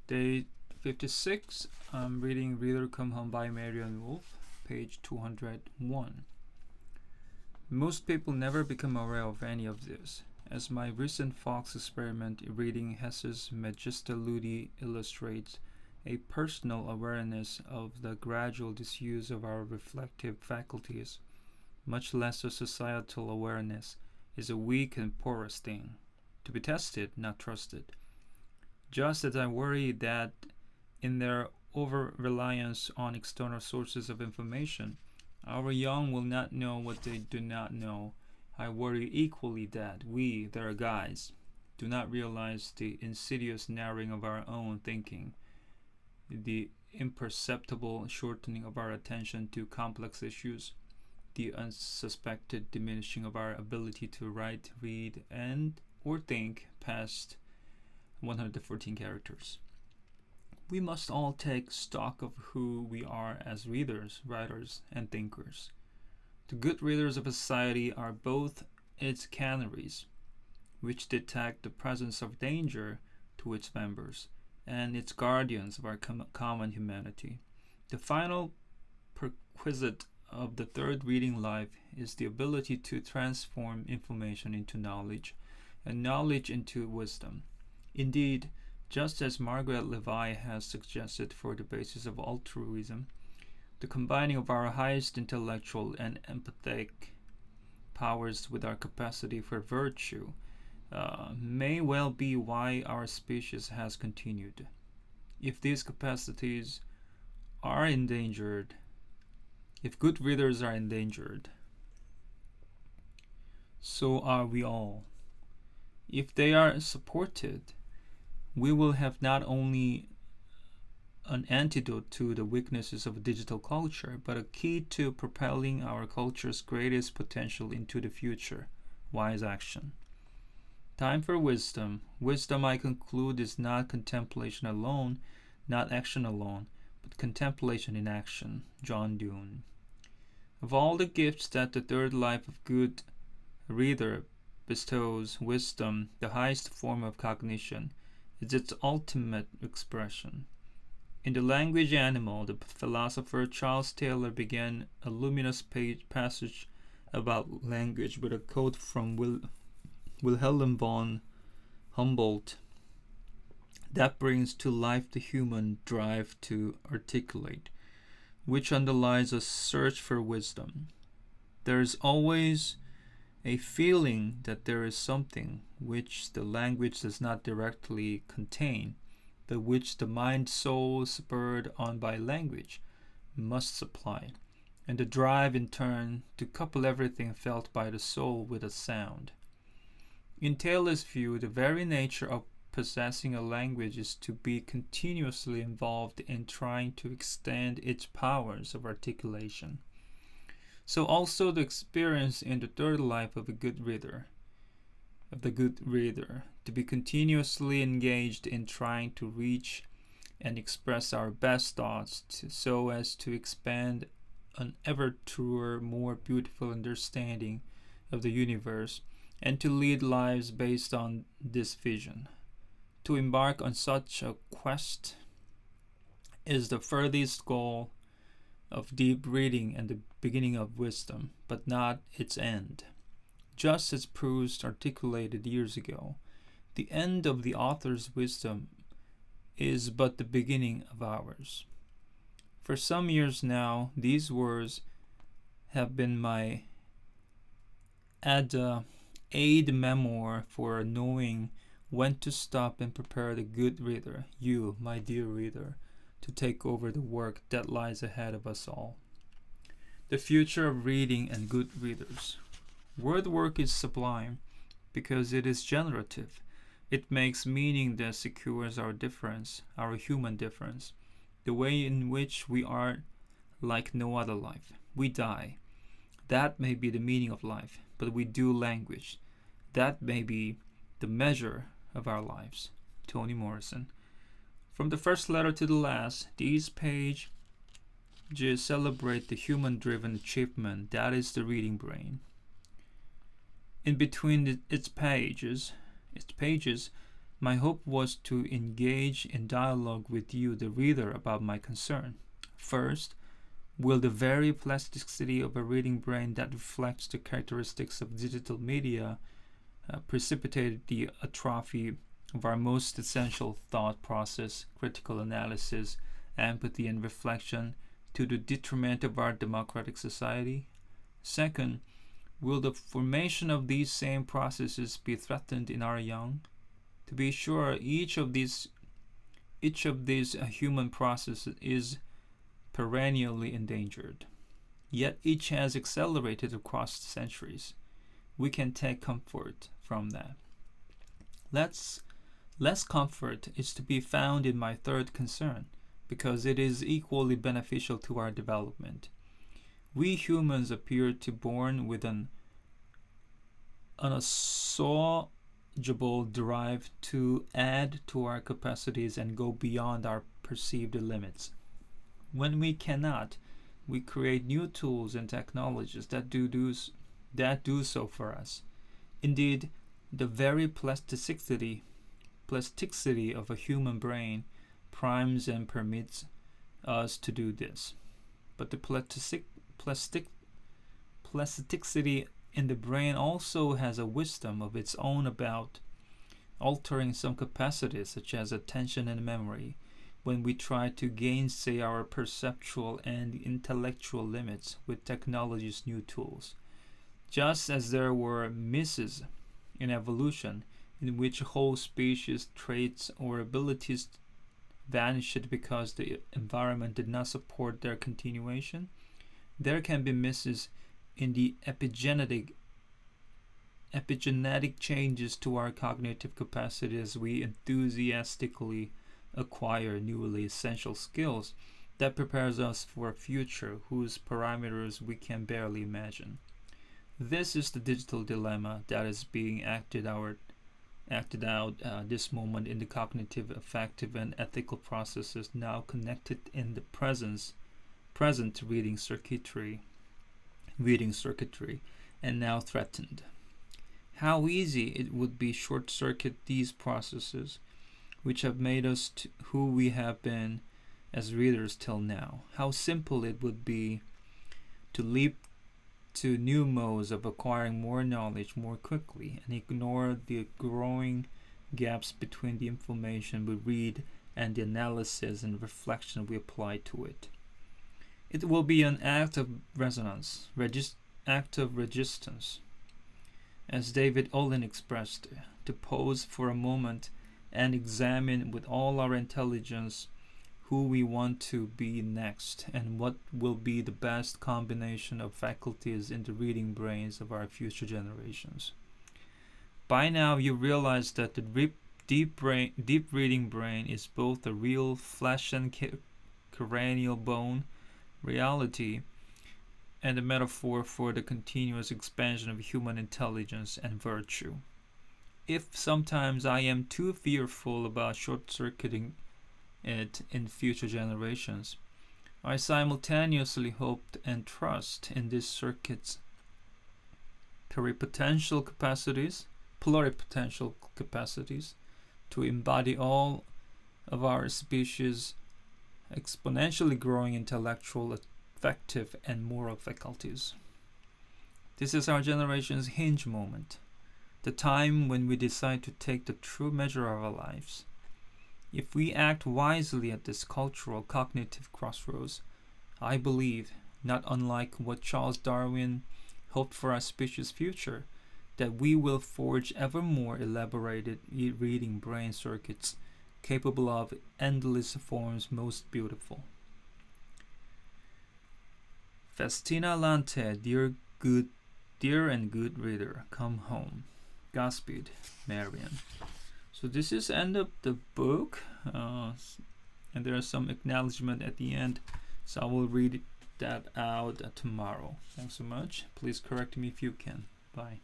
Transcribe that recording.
Day 56. I'm reading Reader Come Home by Marion Wolf, page 201. Most people never become aware of any of this. As my recent Fox experiment reading Hesse's Magister Ludi illustrates, a personal awareness of the gradual disuse of our reflective faculties, much less a societal awareness, is a weak and porous thing, to be tested, not trusted. Just as I worry that in their over-reliance on external sources of information, our young will not know what they do not know, I worry equally that we, their guides, do not realize the insidious narrowing of our own thinking, the imperceptible shortening of our attention to complex issues, the unsuspected diminishing of our ability to write, read, and or think past 114 characters. We must all take stock of who we are as readers, writers, and thinkers. The good readers of a society are both its canaries, which detect the presence of danger to its members, and its guardians of our common humanity. The final perquisite of the third reading life is the ability to transform information into knowledge, and knowledge into wisdom. Indeed, just as Margaret Levi has suggested for the basis of altruism, the combining of our highest intellectual and empathic powers with our capacity for virtue may well be why our species has continued. If these capacities are endangered, if good readers are endangered, so are we all. If they are supported, we will have not only an antidote to the weaknesses of digital culture, but a key to propelling our culture's greatest potential into the future, wise action. Time for wisdom. Wisdom, I conclude, is not contemplation alone, not action alone, but contemplation in action. John Donne. Of all the gifts that the third life of good reader bestows, wisdom, the highest form of cognition, is its ultimate expression. In The Language Animal, the philosopher Charles Taylor began a luminous passage about language with a quote from Wilhelm von Humboldt that brings to life the human drive to articulate, which underlies a search for wisdom. There is always a feeling that there is something which the language does not directly contain, but which the mind-soul, spurred on by language, must supply, and the drive in turn to couple everything felt by the soul with a sound. In Taylor's view, the very nature of possessing a language is to be continuously involved in trying to extend its powers of articulation. So also the experience in the third life of the good reader, to be continuously engaged in trying to reach and express our best thoughts so as to expand an ever truer, more beautiful understanding of the universe, and to lead lives based on this vision. To embark on such a quest is the furthest goal of deep reading and the beginning of wisdom, but not its end. Just as Proust articulated years ago, the end of the author's wisdom is but the beginning of ours. For some years now, these words have been my aide memoir for knowing when to stop and prepare the good reader, you, my dear reader, to take over the work that lies ahead of us all. The future of reading and good readers. Word work is sublime because it is generative. It makes meaning that secures our difference, our human difference, the way in which we are like no other life. We die. That may be the meaning of life, but we do language. That may be the measure of our lives. Toni Morrison. From the first letter to the last, these pages celebrate the human-driven achievement that is the reading brain. In between its pages, My hope was to engage in dialogue with you, the reader, about my concern. First, will the very plasticity of a reading brain that reflects the characteristics of digital media precipitate the atrophy of our most essential thought process, critical analysis, empathy, and reflection, to the detriment of our democratic society? Second, will the formation of these same processes be threatened in our young? To be sure, each of these human processes is perennially endangered. Yet each has accelerated across the centuries. We can take comfort from that. Less comfort is to be found in my third concern, because it is equally beneficial to our development. We humans appear to be born with an unassailable drive to add to our capacities and go beyond our perceived limits. When we cannot, we create new tools and technologies that do so for us. Indeed, the very plasticity of a human brain primes and permits us to do this. But the plasticity in the brain also has a wisdom of its own about altering some capacities, such as attention and memory, when we try to gainsay our perceptual and intellectual limits with technology's new tools. Just as there were misses in evolution in which whole species, traits, or abilities vanished because the environment did not support their continuation, there can be misses in the epigenetic changes to our cognitive capacity as we enthusiastically acquire newly essential skills that prepares us for a future whose parameters we can barely imagine. This is the digital dilemma that is being acted out this moment in the cognitive, affective, and ethical processes now connected in the present reading circuitry, and now threatened. How easy it would be short-circuit these processes, which have made us who we have been as readers till now. How simple it would be to leap to new modes of acquiring more knowledge more quickly and ignore the growing gaps between the information we read and the analysis and reflection we apply to it. It will be an act of resistance, as David Olin expressed, to pause for a moment and examine with all our intelligence who we want to be next and what will be the best combination of faculties in the reading brains of our future generations. By now you realize that the deep reading brain is both a real flesh and cranial bone reality and a metaphor for the continuous expansion of human intelligence and virtue. If sometimes I am too fearful about short-circuiting it in future generations, I simultaneously hope and trust in this circuit's pluripotential capacities to embody all of our species' exponentially growing intellectual, affective, and moral faculties. This is our generation's hinge moment, the time when we decide to take the true measure of our lives. If we act wisely at this cultural cognitive crossroads, I believe, not unlike what Charles Darwin hoped for our species' future, that we will forge ever more elaborated reading brain circuits capable of endless forms most beautiful. Festina Lante, dear and good reader, come home. Godspeed, Marian. So this is end of the book, and there is some acknowledgement at the end, so I will read that out tomorrow. Thanks so much. Please correct me if you can. Bye.